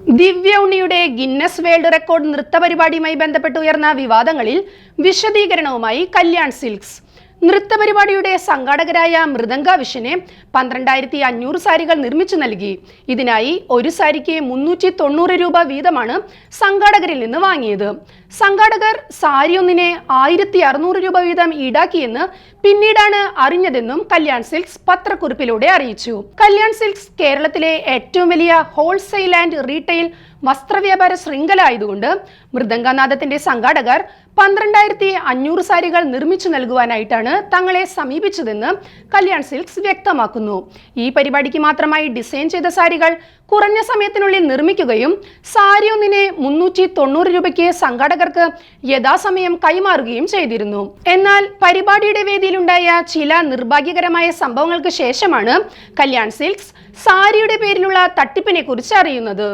ദിവ്യ ഉണ്ണിയുടെ Guinness world record നൃത്തപരിപാടിയുമായി ബന്ധപ്പെട്ട് ഉയർന്ന വിവാദങ്ങളിൽ വിശദീകരണവുമായി കല്യാൺ സിൽക്സ്. നൃത്തപരിപാടിയുടെ സംഘാടകരായ മൃദംഗ വിഷനെ 12,500 സാരികൾ നിർമ്മിച്ചു നൽകി. ഇതിനായി ഒരു സാരിക്ക് 390 രൂപ വീതമാണ് സംഘാടകരിൽ നിന്ന് വാങ്ങിയത്. സംഘാടകർ സാരി ഒന്നിനെ 1,600 രൂപ വീതം ഈടാക്കിയെന്ന് പിന്നീടാണ് അറിഞ്ഞതെന്നും കല്യാൺ സിൽക്സ് പത്രക്കുറിപ്പിലൂടെ അറിയിച്ചു. കല്യാൺ സിൽക്സ് കേരളത്തിലെ ഏറ്റവും വലിയ ഹോൾസെയിൽ ആൻഡ് റീറ്റെയിൽ വസ്ത്രവ്യാപാര ശൃംഖല ആയതുകൊണ്ട് മൃദംഗനാഥത്തിന്റെ സംഘാടകർ 12,500 സാരികൾ നിർമ്മിച്ചു നൽകുവാനായിട്ടാണ് തങ്ങളെ സമീപിച്ചതെന്ന് കല്യാൺ സിൽക്സ് വ്യക്തമാക്കുന്നു. ഈ പരിപാടിക്ക് മാത്രമായി ഡിസൈൻ ചെയ്ത സാരികൾ കുറഞ്ഞ സമയത്തിനുള്ളിൽ നിർമ്മിക്കുകയും സാരി ഒന്നിനെ 390 രൂപയ്ക്ക് സംഘാടകർക്ക് യഥാസമയം കൈമാറുകയും ചെയ്തിരുന്നു. എന്നാൽ പരിപാടിയുടെ വേദിയിലുണ്ടായ ചില നിർഭാഗ്യകരമായ സംഭവങ്ങൾക്ക് ശേഷമാണ് കല്യാൺ സിൽക്സ് സാരിയുടെ പേരിലുള്ള തട്ടിപ്പിനെ കുറിച്ച് അറിയുന്നത്.